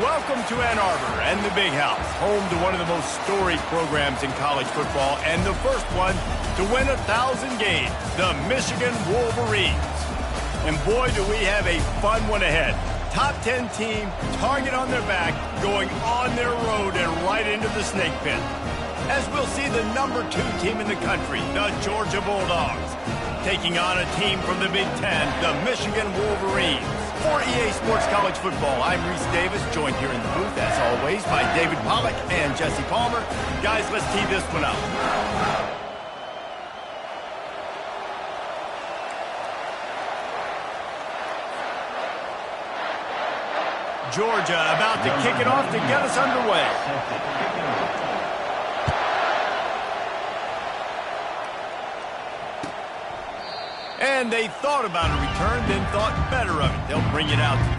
Welcome to Ann Arbor and the Big House, home to one of the most storied programs in college football and the first one to win 1,000 games, the Michigan Wolverines. And boy, do we have a fun one ahead. Top 10 team, target on their back, going on their road and right into the snake pit. As we'll see the number 2 team in the country, the Georgia Bulldogs, taking on a team from the Big Ten, the Michigan Wolverines. For EA Sports College Football, I'm Reese Davis, joined here in the booth, as always, by David Pollack and Jesse Palmer. Guys, let's tee this one up. Georgia about to kick it off to get us underway. And they thought about a return, then thought better of it. They'll bring it out to you.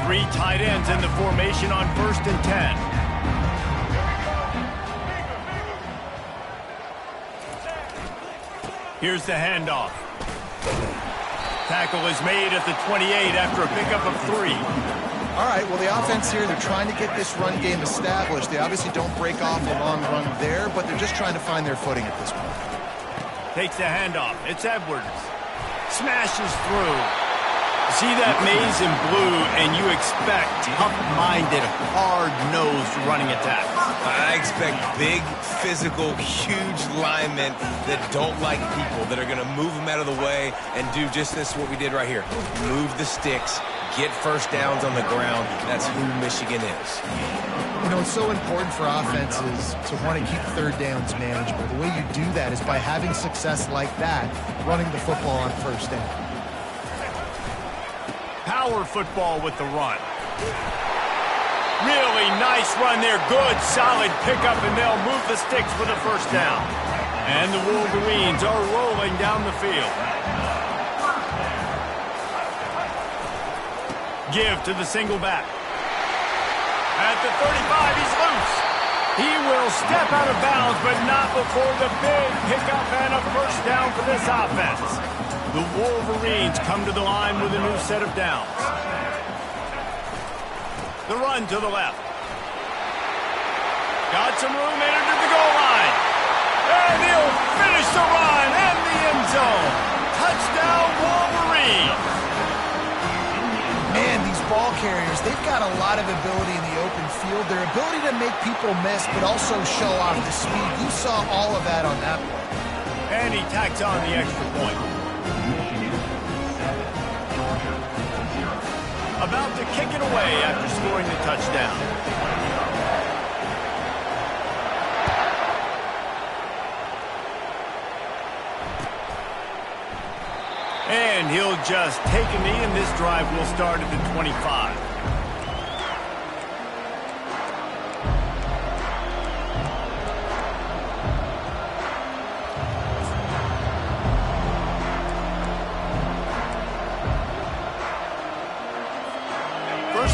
Three tight ends in the formation on 1st and 10. Here's the handoff. Tackle is made at the 28 after a pickup of 3. All right, well, the offense here, they're trying to get this run game established. They obviously don't break off a long run there, but they're just trying to find their footing at this point. Takes the handoff. It's Edwards. Smashes through. See that maze in blue, and you expect tough-minded, hard-nosed running attack. I expect big, physical, huge linemen that don't like people, that are going to move them out of the way and do just this, what we did right here. Move the sticks, get first downs on the ground. That's who Michigan is. You know, it's so important for offenses to want to keep third downs manageable. The way you do that is by having success like that, running the football on 1st down. Power football with the run. Really nice run there. Good, solid pickup, and they'll move the sticks for the 1st down. And the Wolverines are rolling down the field. Give to the single back. At the 35, he's loose. He will step out of bounds, but not before the big pickup and a 1st down for this offense. The Wolverines come to the line with a new set of downs. The run to the left. Got some room entered the goal line. And he'll finish the run and the end zone. Touchdown, Wolverines. Man, these ball carriers, they've got a lot of ability in the open field. Their ability to make people miss, but also show off the speed. You saw all of that on that play. And he tacks on the extra point. About to kick it away after scoring the touchdown. And he'll just take a knee, and this drive will start at the 25.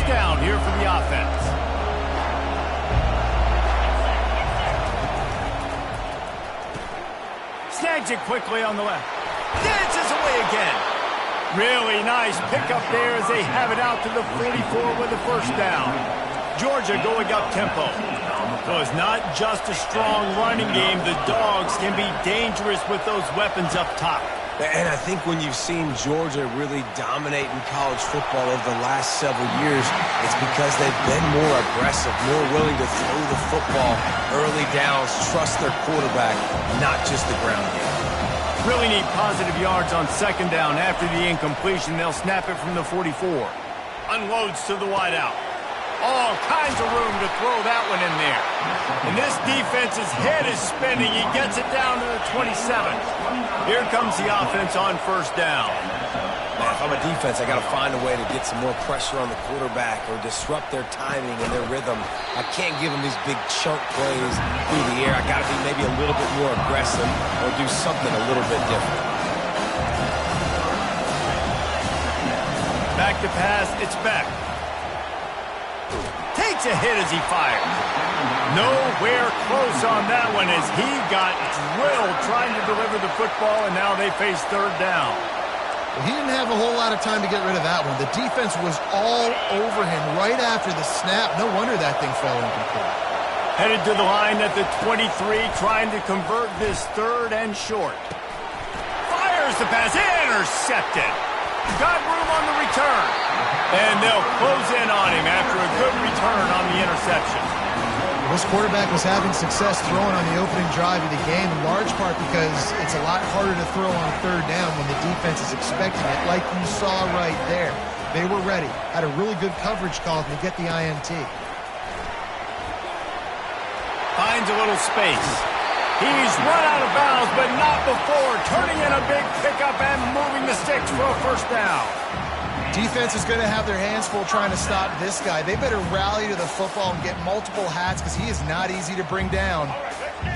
Down here for the offense. Snags it quickly on the left. Dances away again. Really nice pickup there as they have it out to the 44 with the 1st down. Georgia going up tempo. So it's not just a strong running game. The Dogs can be dangerous with those weapons up top. And I think when you've seen Georgia really dominate in college football over the last several years, it's because they've been more aggressive, more willing to throw the football early downs, trust their quarterback, not just the ground game. Really need positive yards on second down. After the incompletion, they'll snap it from the 44. Unloads to the wideout. All kinds of room to throw that one in there. And this defense's head is spinning. He gets it down to the 27. Here comes the offense on first down. Man, if I'm a defense, I got to find a way to get some more pressure on the quarterback or disrupt their timing and their rhythm. I can't give them these big chunk plays through the air. I got to be maybe a little bit more aggressive or do something a little bit different. Back to pass, it's Beck. Takes a hit as he fires. Nowhere close on that one as he got drilled trying to deliver the football, and now they face third down. Well, he didn't have a whole lot of time to get rid of that one. The defense was all over him right after the snap. No wonder that thing fell incomplete. Headed to the line at the 23, trying to convert this third and short. Fires the pass, intercepted. Got room on the return. And they'll close in on him after a good return on the interception. This quarterback was having success throwing on the opening drive of the game, in large part because it's a lot harder to throw on third down when the defense is expecting it, like you saw right there. They were ready. Had a really good coverage call to get the INT. Finds a little space. He's run out of bounds, but not before turning in a big pickup and moving the sticks for a first down. Defense is going to have their hands full trying to stop this guy. They better rally to the football and get multiple hats because he is not easy to bring down.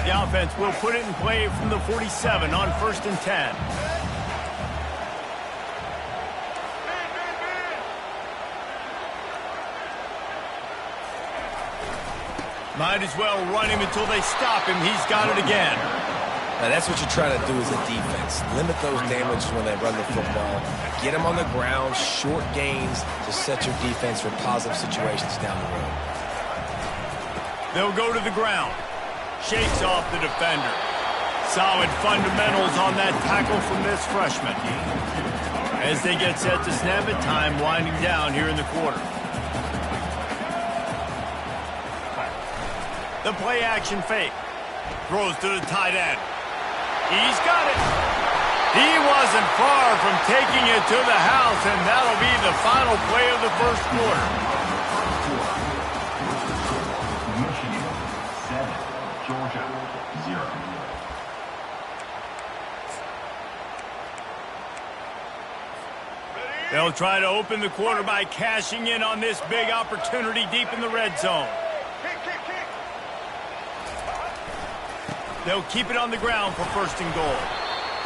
The offense will put it in play from the 47 on 1st and 10. Might as well run him until they stop him. He's got it again. Now, that's what you try to do as a defense. Limit those damages when they run the football. Get them on the ground, short gains to set your defense for positive situations down the road. They'll go to the ground. Shakes off the defender. Solid fundamentals on that tackle from this freshman. As they get set to snap it, time winding down here in the quarter. The play action fake. Throws to the tight end. He's got it. He wasn't far from taking it to the house, and that'll be the final play of the first quarter. Michigan 7, Georgia 0. They'll try to open the quarter by cashing in on this big opportunity deep in the red zone. They'll keep it on the ground for 1st and goal.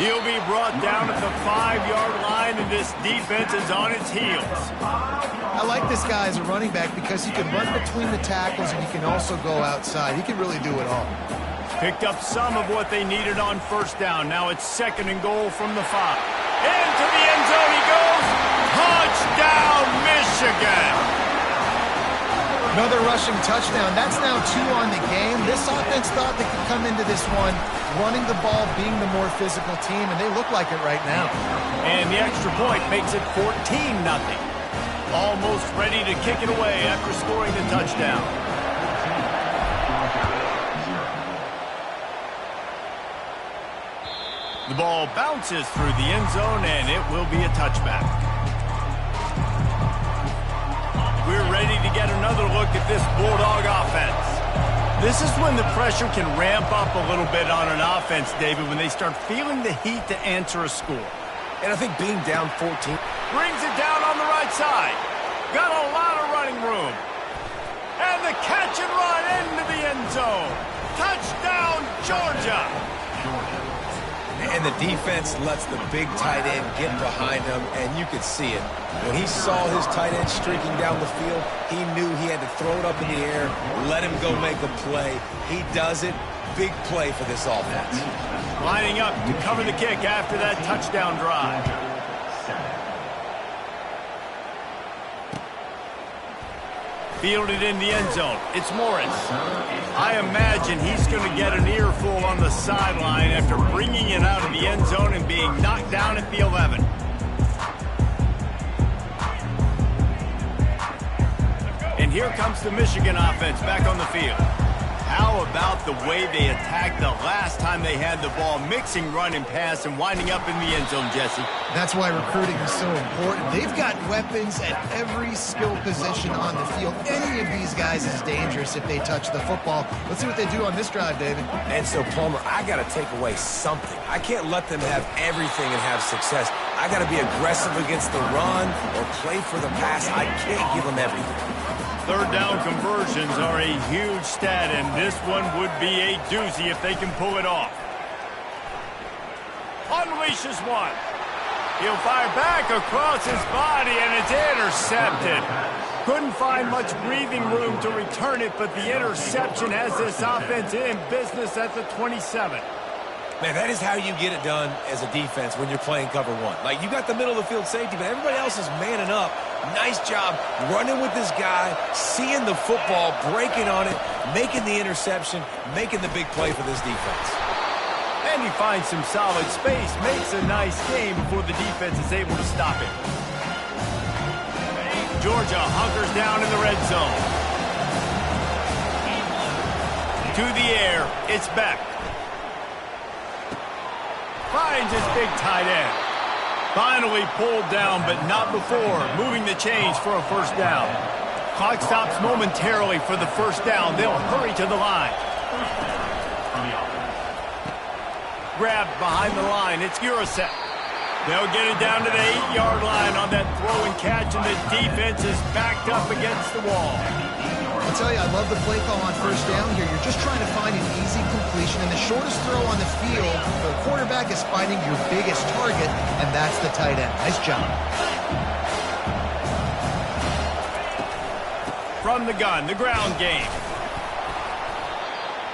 He'll be brought down at the 5-yard line, and this defense is on its heels. I like this guy as a running back because he can run between the tackles and he can also go outside. He can really do it all. Picked up some of what they needed on 1st down. Now it's 2nd and goal from the 5. Into the end zone he goes. Touchdown, Michigan! Another rushing touchdown. That's now 2 on the game. This offense thought they could come into this one running the ball, being the more physical team, and they look like it right now. And the extra point makes it 14-0. Almost ready to kick it away after scoring the touchdown. The ball bounces through the end zone, and it will be a touchback. We're ready to get another look at this Bulldog offense. This is when the pressure can ramp up a little bit on an offense, David, when they start feeling the heat to answer a score. And I think being down 14. Brings it down on the right side. Got a lot of running room. And the catch and run into the end zone. Touchdown, Georgia. And the defense lets the big tight end get behind him, and you could see it. When he saw his tight end streaking down the field, he knew he had to throw it up in the air, let him go make a play. He does it. Big play for this offense. Lining up to cover the kick after that touchdown drive. Fielded in the end zone. It's Morris. I imagine he's going to get an earful on the sideline after bringing it out of the end zone and being knocked down at the 11. And here comes the Michigan offense back on the field. How about the way they attacked the last time they had the ball, mixing run and pass and winding up in the end zone, Jesse? That's why recruiting is so important. They've got weapons at every skill position on the field. Any of these guys is dangerous if they touch the football. Let's see what they do on this drive, David. And so, Palmer, I got to take away something. I can't let them have everything and have success. I got to be aggressive against the run or play for the pass. I can't give them everything. Third down conversions are a huge stat, and this one would be a doozy if they can pull it off. Unleashes one. He'll fire back across his body, and it's intercepted. Couldn't find much breathing room to return it, but the interception has this offense in business at the 27. Man, that is how you get it done as a defense when you're playing cover one. Like, you got the middle of the field safety, but everybody else is manning up. Nice job running with this guy, seeing the football, breaking on it, making the interception, making the big play for this defense. And he finds some solid space, makes a nice game before the defense is able to stop it. Georgia hunkers down in the red zone. To the air, it's Beck. Finds his big tight end. Finally pulled down, but not before. Moving the chains for a first down. Clock stops momentarily for the first down. They'll hurry to the line. Grabbed behind the line. It's Urasek. They'll get it down to the 8-yard line on that throw and catch, and the defense is backed up against the wall. I'll tell you, I love the play call on first down here. You're just trying to find an easy completion, and the shortest throw on the field for the quarterback is finding your biggest target, and that's the tight end. Nice job. From the gun, the ground game.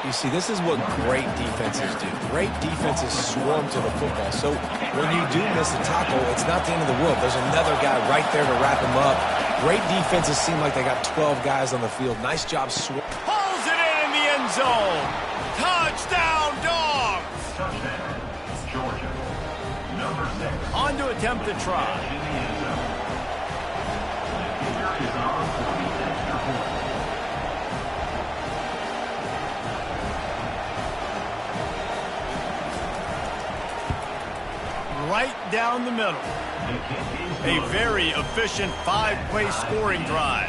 You see, this is what great defenses do. Great defenses swarm to the football. So when you do miss a tackle, it's not the end of the world. There's another guy right there to wrap him up. Great defenses seem like they got 12 guys on the field. Nice job. Pulls it in the end zone. Touchdown, Dogs! Touchdown, Georgia. Number 6. On to attempt the try. In the end zone. The kicker is on for the extra point. Right down the middle. A very efficient 5-play scoring drive.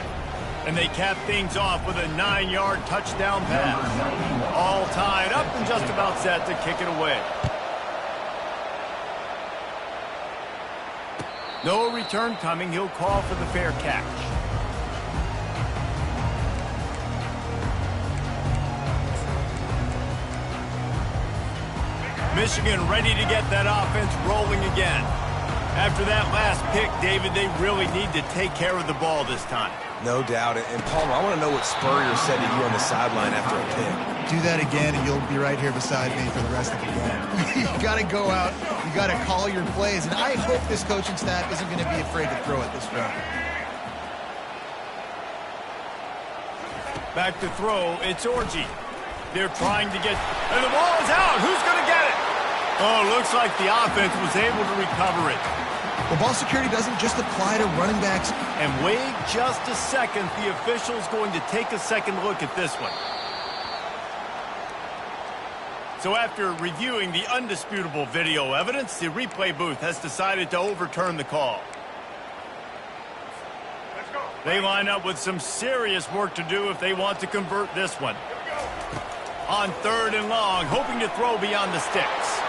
And they cap things off with a 9-yard touchdown pass. All tied up and just about set to kick it away. No return coming. He'll call for the fair catch. Michigan ready to get that offense rolling again. After that last pick, David, they really need to take care of the ball this time. No doubt. And Palmer, I want to know what Spurrier said to you on the sideline after a pick. Do that again, and you'll be right here beside me for the rest of the game. You got to go out. You got to call your plays, and I hope this coaching staff isn't going to be afraid to throw it this way. Back to throw. It's Orji. They're trying to get, and the ball is out. Who's going to get it? Oh, looks like the offense was able to recover it. Well, ball security doesn't just apply to running backs. And wait just a second. The official's going to take a second look at this one. So after reviewing the undisputable video evidence, the replay booth has decided to overturn the call. They line up with some serious work to do if they want to convert this one. On 3rd and long, hoping to throw beyond the sticks.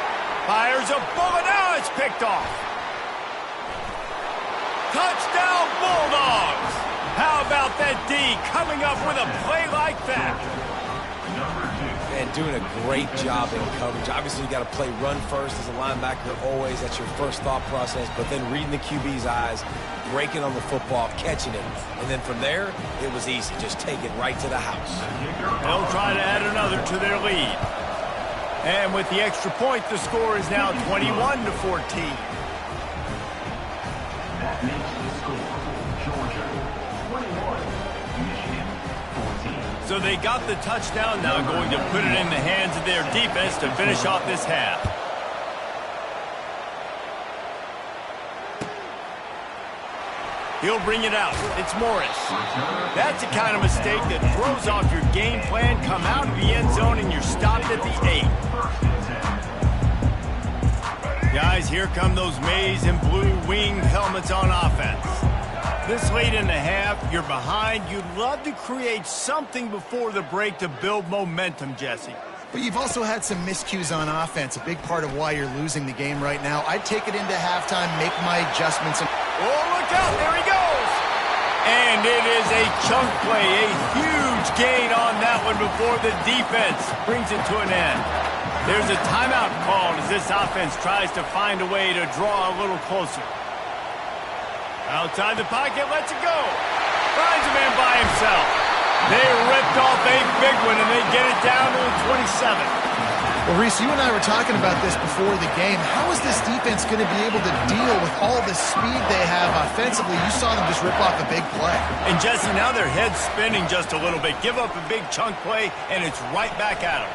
Fires a bullet. Now it's picked off. Touchdown, Bulldogs! How about that D coming up with a play like that? And doing a great job in coverage. Obviously, you got to play run first as a linebacker always. That's your first thought process. But then reading the QB's eyes, breaking on the football, catching it. And then from there, it was easy. Just take it right to the house. They'll try to add another to their lead. And with the extra point, the score is now 21-14. That makes the score Georgia 21, Michigan 14. So they got the touchdown, now going to put it in the hands of their defense to finish off this half. He'll bring it out. It's Morris. That's the kind of mistake that throws off your game plan. Come out of the end zone and you're stopped at the 8. Guys, here come those maize and blue winged helmets on offense. This late in the half, you're behind. You'd love to create something before the break to build momentum, Jesse. But you've also had some miscues on offense, a big part of why you're losing the game right now. I'd take it into halftime, make my adjustments. Oh, look out, there he goes! And it is a chunk play, a huge gain on that one before the defense brings it to an end. There's a timeout called as this offense tries to find a way to draw a little closer. Outside the pocket, lets it go. Finds a man by himself. They ripped off a big one, and they get it down to the 27. Well, Reese, you and I were talking about this before the game. How is this defense going to be able to deal with all the speed they have offensively? You saw them just rip off a big play. And, Jesse, now their head's spinning just a little bit. Give up a big chunk play, and it's right back at them.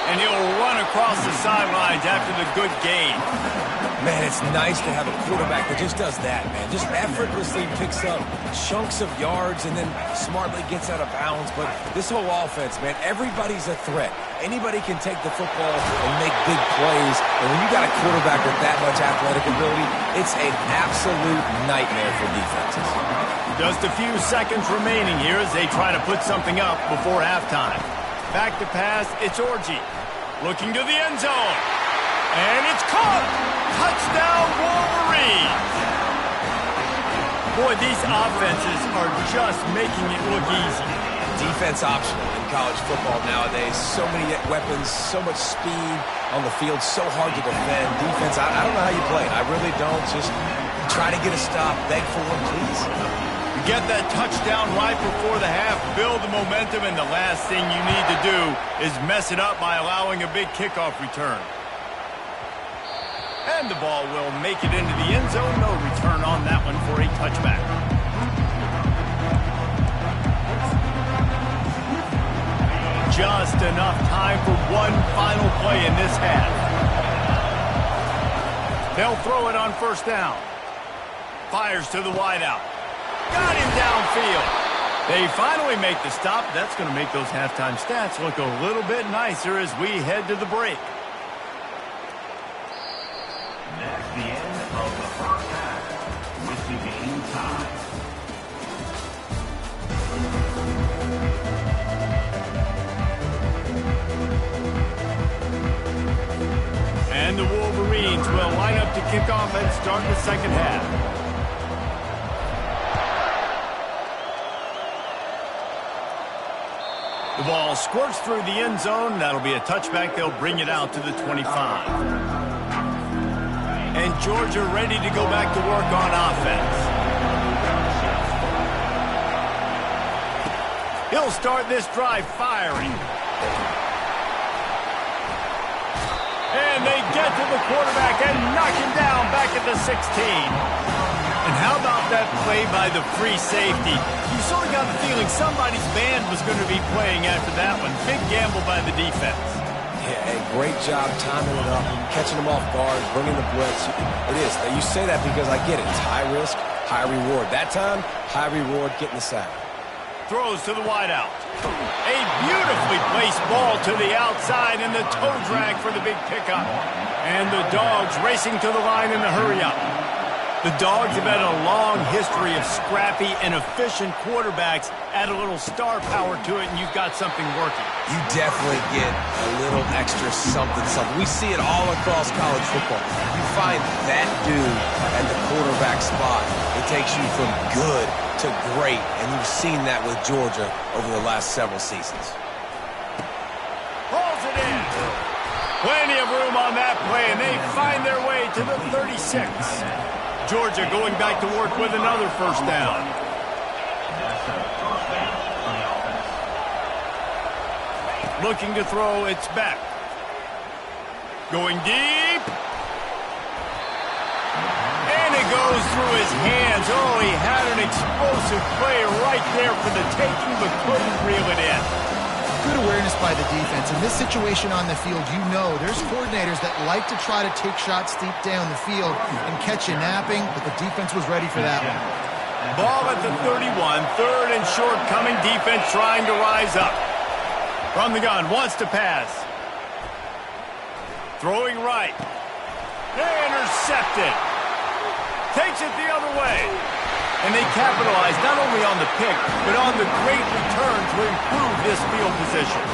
And he'll run across the sidelines after the good gain. Man, it's nice to have a quarterback that just does that, man. Just effortlessly picks up chunks of yards and then smartly gets out of bounds. But this whole offense, man, everybody's a threat. Anybody can take the football and make big plays. And when you got a quarterback with that much athletic ability, it's an absolute nightmare for defenses. Just a few seconds remaining here as they try to put something up before halftime. Back to pass, it's Orji. Looking to the end zone. And it's caught! Touchdown, Wolverines! Boy, these offenses are just making it look easy. Defense optional in college football nowadays. So many weapons, so much speed on the field, so hard to defend. Defense, I don't know how you play it. I really don't. Just try to get a stop, beg for one, please. You get that touchdown right before the half, build the momentum, and the last thing you need to do is mess it up by allowing a big kickoff return. And the ball will make it into the end zone. No return on that one for a touchback. Just enough time for one final play in this half. They'll throw it on first down. Fires to the wideout. Got him downfield. They finally make the stop. That's going to make those halftime stats look a little bit nicer as we head to the break. That's the end of the first half, with the game tied. And the Wolverines will line up to kick off and start the second half. The ball squirts through the end zone. That'll be a touchback. They'll bring it out to the 25. And Georgia ready to go back to work on offense. He'll start this drive firing. And they get to the quarterback and knock him down back at the 16. And how about that play by the free safety? You sort of got the feeling somebody's band was going to be playing after that one. Big gamble by the defense. Yeah, hey, great job timing it up, catching them off guard, bringing the blitz. It is. You say that because I get it. It's high risk, high reward. That time, high reward, getting the sack. Throws to the wideout. A beautifully placed ball to the outside and the toe drag for the big pickup. And the Dogs racing to the line in the hurry up. The Dogs have had a long history of scrappy and efficient quarterbacks. Add a little star power to it, and you've got something working. You definitely get a little extra something. We see it all across college football. You find that dude at the quarterback spot. It takes you from good to great, and you've seen that with Georgia over the last several seasons. Pulls it in. Plenty of room on that play, and they find their way to the 36. Georgia going back to work with another first down. Looking to throw, it's back. Going deep. And it goes through his hands. Oh, he had an explosive play right there for the taking, but couldn't reel it in. Good awareness by the defense. In this situation on the field, you know there's coordinators that like to try to take shots deep down the field and catch you napping, but the defense was ready for that one. Ball at the 31, third and short coming, defense trying to rise up. From the gun, wants to pass. Throwing right. Intercepted. Takes it the other way. And they capitalize not only on the pick, but on the great return to improve this field position.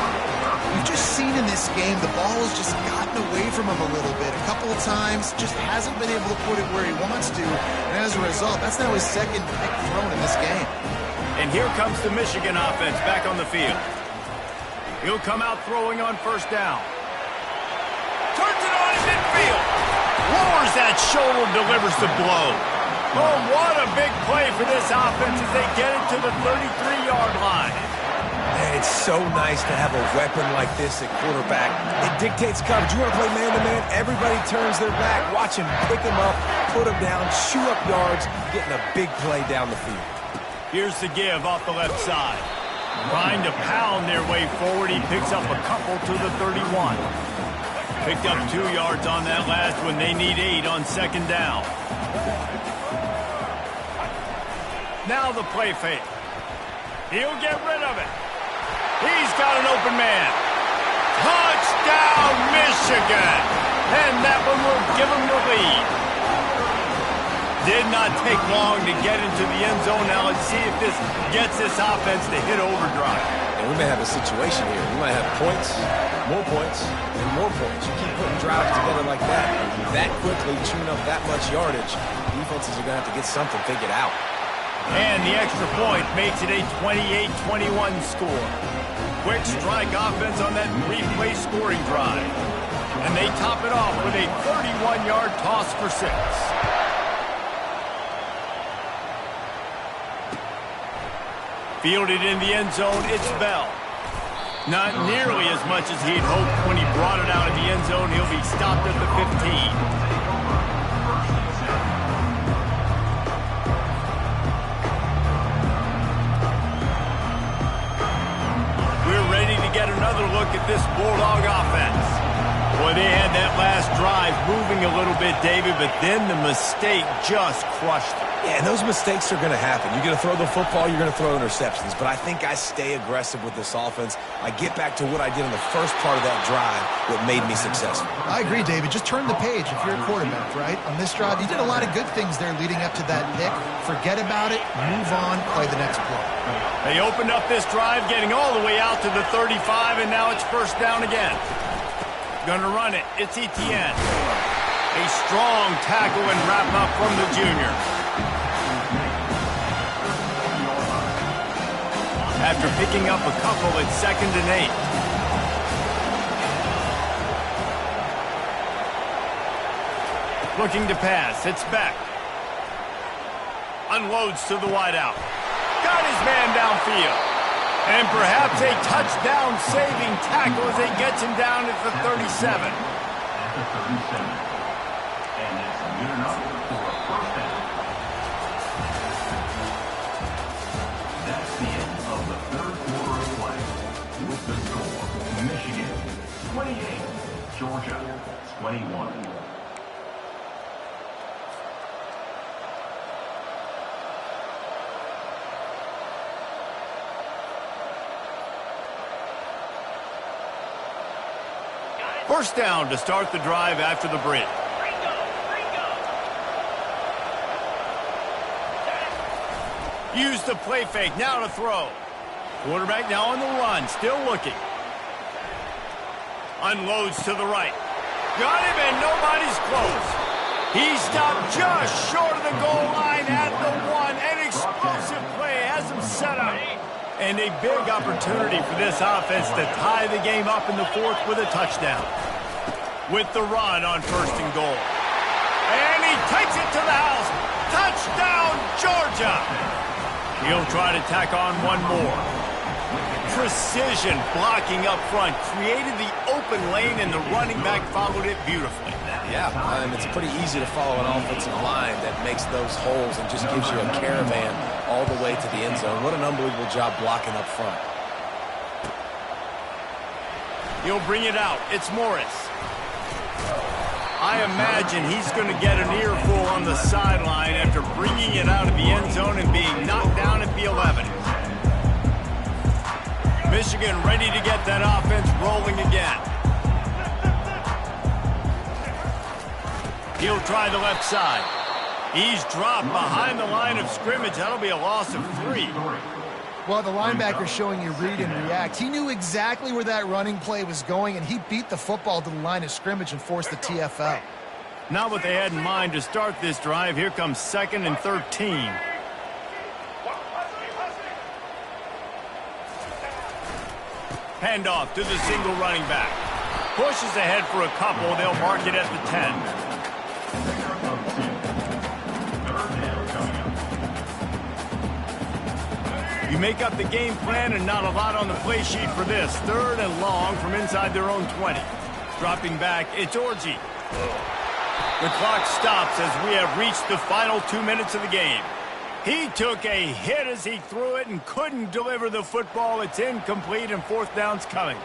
We've just seen in this game the ball has just gotten away from him a little bit. A couple of times, just hasn't been able to put it where he wants to. And as a result, that's now his second pick thrown in this game. And here comes the Michigan offense back on the field. He'll come out throwing on first down. Turns it on in midfield. Lowers that shoulder, delivers the blow. Oh, what a big play for this offense as they get it to the 33-yard line. Man, it's so nice to have a weapon like this at quarterback. It dictates coverage. You want to play man-to-man, everybody turns their back. Watch him pick him up, put him down, chew up yards, getting a big play down the field. Here's the give off the left side. Trying to pound their way forward. He picks up a couple to the 31. Picked up 2 yards on that last one. They need 8 on second down. Now the play fake. He'll get rid of it. He's got an open man. Touchdown, Michigan! And that one will give him the lead. Did not take long to get into the end zone. Now let's see if this gets this offense to hit overdrive. And we may have a situation here. We might have points, and more points. You keep putting drives together like that quickly, tune up that much yardage, defenses are going to have to get something figured out. And the extra point makes it a 28-21 score. Quick strike offense on that replay scoring drive. And they top it off with a 31-yard toss for 6. Fielded in the end zone, it's Bell. Not nearly as much as he'd hoped when he brought it out of the end zone. He'll be stopped at the 15. Get another look at this Bulldog offense. Boy, they had that last drive moving a little bit, David, but then the mistake just crushed them. Yeah, and those mistakes are going to happen. You're going to throw the football, you're going to throw interceptions, but I think I stay aggressive with this offense. I get back to what I did in the first part of that drive that made me successful. I agree, David. Just turn the page if you're a quarterback, right? On this drive, you did a lot of good things there leading up to that pick. Forget about it, move on, play the next play. They opened up this drive, getting all the way out to the 35, and now it's first down again. Gonna run it. It's Etienne. A strong tackle and wrap up from the junior. After picking up a couple, it's 2nd and 8. Looking to pass. It's Beck. Unloads to the wideout. Got his man downfield. And perhaps a touchdown-saving tackle as he gets him down at the 37. At the 37. And it's good enough for a first down. That's the end of the third quarter of play. With the score, Michigan 28, Georgia 21. First down to start the drive after the bridge. Use the play fake, now to throw. Quarterback now on the run, still looking. Unloads to the right. Got him and nobody's close. He stopped just short of the goal line at the 1. An explosive play has him set up. And a big opportunity for this offense to tie the game up in the 4th with a touchdown. With the run on 1st and goal. And he takes it to the house. Touchdown, Georgia! He'll try to tack on one more. Precision blocking up front. Created the open lane and the running back followed it beautifully. Yeah, it's pretty easy to follow an offensive line that makes those holes and just gives you a caravan all the way to the end zone. What an unbelievable job blocking up front. He'll bring it out. It's Morris. I imagine he's going to get an earful on the sideline after bringing it out of the end zone and being knocked down at the 11. Michigan ready to get that offense rolling again. He'll try the left side. He's dropped behind the line of scrimmage. That'll be a loss of 3. Well, the linebacker's showing you read and react. He knew exactly where that running play was going, and he beat the football to the line of scrimmage and forced the TFL. Not what they had in mind to start this drive. Here comes 2nd and 13. Handoff to the single running back. Pushes ahead for a couple. They'll mark it at the 10. You make up the game plan and not a lot on the play sheet for this. 3rd and long from inside their own 20. Dropping back, it's Orji. The clock stops as we have reached the final 2 minutes of the game. He took a hit as he threw it and couldn't deliver the football. It's incomplete and 4th down's coming.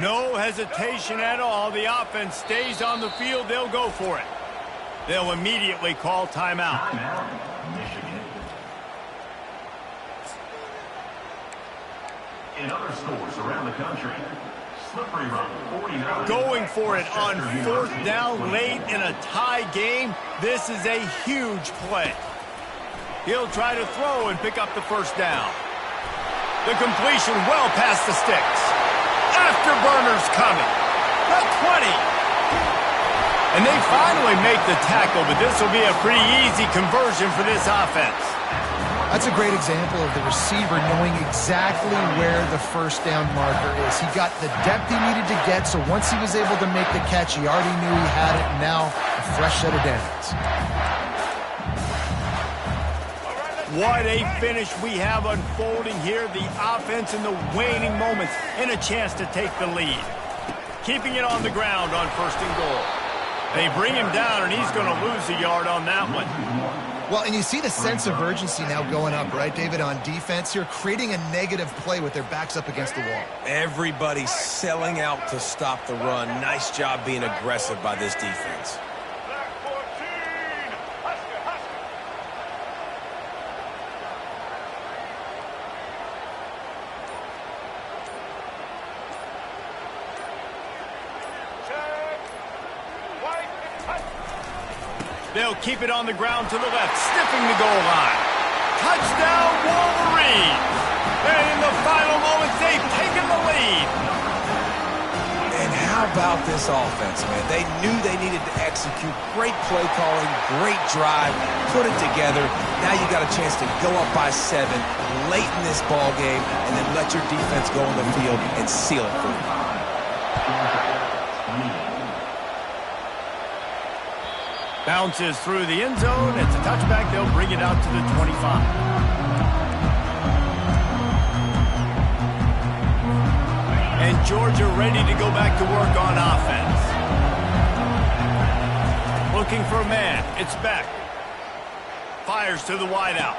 No hesitation at all. The offense stays on the field. They'll go for it. They'll immediately call timeout. Michigan. In other stores around the country, slippery run, 49. Going for it on 4th down late in a tie game. This is a huge play. He'll try to throw and pick up the 1st down. The completion well past the sticks. Afterburners coming. The 20. And they finally make the tackle, but this will be a pretty easy conversion for this offense. That's a great example of the receiver knowing exactly where the 1st down marker is. He got the depth he needed to get, so once he was able to make the catch, he already knew he had it, and now a fresh set of downs. What a finish we have unfolding here. The offense in the waning moments and a chance to take the lead. Keeping it on the ground on 1st and goal. They bring him down, and he's going to lose a yard on that one. Well, and you see the sense of urgency now going up, right, David, on defense here, creating a negative play with their backs up against the wall. Everybody's selling out to stop the run. Nice job being aggressive by this defense. They'll keep it on the ground to the left, sniffing the goal line. Touchdown, Wolverines! And in the final moments, they've taken the lead. And how about this offense, man? They knew they needed to execute. Great play calling, great drive, put it together. Now you got a chance to go up by 7 late in this ball game and then let your defense go on the field and seal it for you. Bounces through the end zone. It's a touchback. They'll bring it out to the 25. And Georgia ready to go back to work on offense. Looking for a man. It's Beck. Fires to the wideout.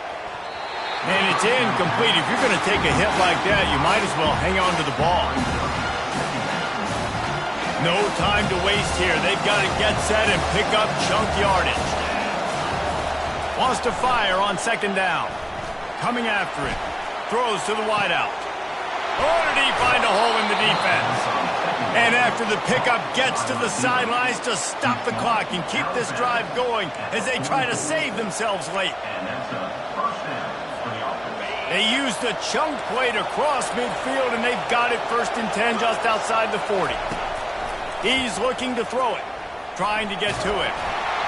And it's incomplete. If you're going to take a hit like that, you might as well hang on to the ball. No time to waste here. They've got to get set and pick up chunk yardage. Wants to fire on 2nd down. Coming after it. Throws to the wideout. Oh, did he find a hole in the defense? And after the pickup, gets to the sidelines to stop the clock and keep this drive going as they try to save themselves late. They used a chunk play to cross midfield, and they've got it 1st and 10 just outside the 40. He's looking to throw it, trying to get to it.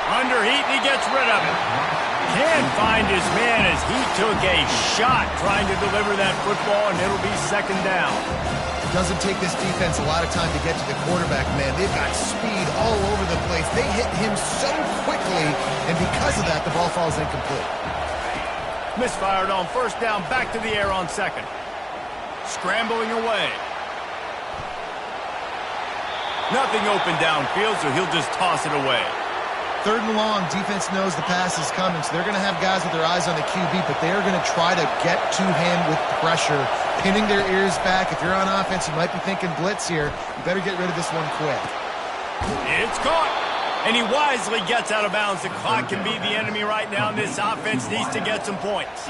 Under heat, and he gets rid of it. Can't find his man as he took a shot trying to deliver that football, and it'll be 2nd down. doesn't take this defense a lot of time to get to the quarterback, man. They've got speed all over the place. They hit him so quickly, and because of that, the ball falls incomplete. Misfired on first down, back to the air on second. Scrambling away. Nothing open downfield, so he'll just toss it away. Third and long, defense knows the pass is coming, so they're going to have guys with their eyes on the QB, but they are going to try to get to him with pressure, pinning their ears back. If you're on offense, you might be thinking blitz here. You better get rid of this one quick. It's caught, and he wisely gets out of bounds. The clock can be the enemy right now, and this offense needs to get some points.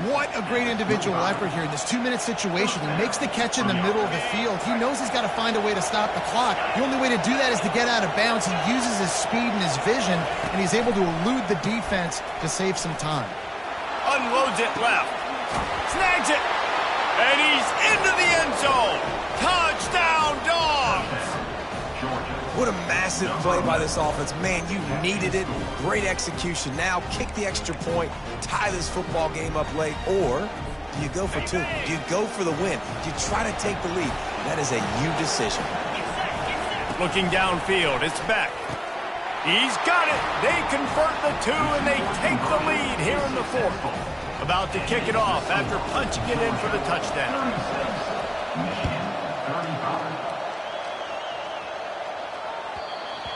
What a great individual effort here in this 2-minute situation. He makes the catch in the middle of the field. He knows he's got to find a way to stop the clock. The only way to do that is to get out of bounds. He uses his speed and his vision, and he's able to elude the defense to save some time. Unloads it left. Snags it. And he's into the end zone. Touchdown, Dogs! What a massive play by this offense. Man, you needed it. Great execution. Now kick the extra point, tie this football game up late, or do you go for two? Do you go for the win? Do you try to take the lead? That is a you decision. Looking downfield, it's Beck. He's got it. They convert the two, and they take the lead here in the fourth. About to kick it off after punching it in for the touchdown.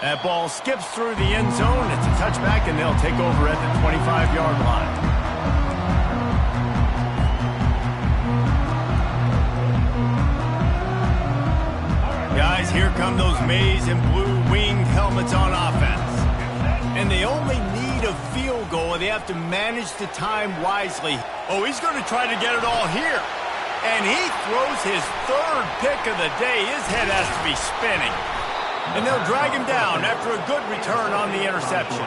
That ball skips through the end zone. It's a touchback, and they'll take over at the 25-yard line. Guys, here come those maize and blue winged helmets on offense. And they only need a field goal, and they have to manage the time wisely. Oh, he's going to try to get it all here. And he throws his third pick of the day. His head has to be spinning. And they'll drag him down after a good return on the interception.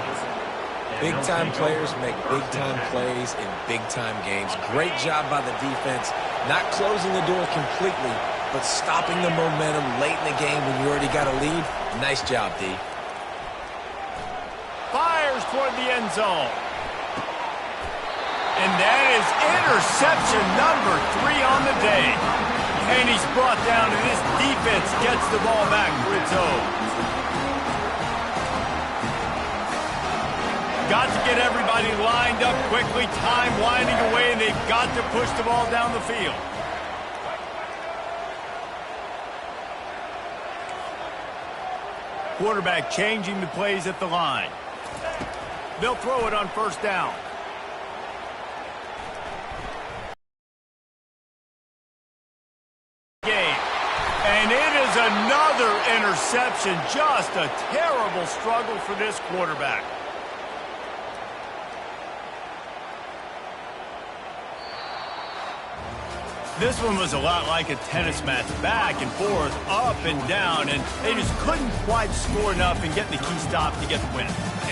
Big-time players make big-time plays in big-time games. Great job by the defense, not closing the door completely, but stopping the momentum late in the game when you already got a lead. Nice job, D. Fires toward the end zone. And that is interception number 3 on the day. And he's brought down, and this defense gets the ball back for its own. Got to get everybody lined up quickly, time winding away, and they've got to push the ball down the field. Quarterback changing the plays at the line. They'll throw it on first down. And it is another interception. Just a terrible struggle for this quarterback. This one was a lot like a tennis match, back and forth, up and down, and they just couldn't quite score enough and get the key stop to get the win.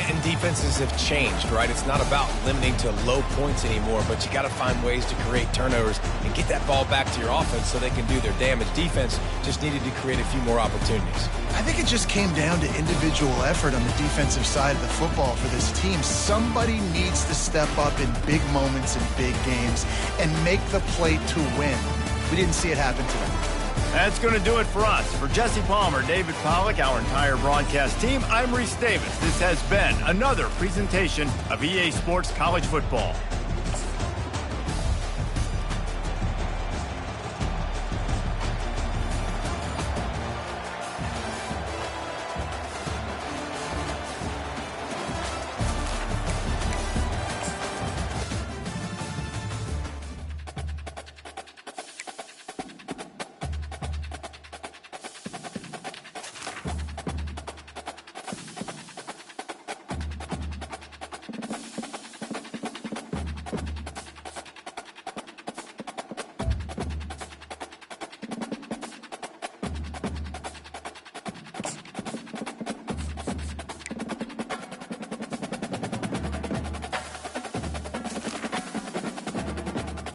And defenses have changed, right? It's not about limiting to low points anymore, but you got to find ways to create turnovers and get that ball back to your offense so they can do their damage. Defense just needed to create a few more opportunities. I think it just came down to individual effort on the defensive side of the football for this team. Somebody needs to step up in big moments in big games and make the play to win. We didn't see it happen today. That's going to do it for us. For Jesse Palmer, David Pollack, our entire broadcast team, I'm Reese Davis. This has been another presentation of EA Sports College Football.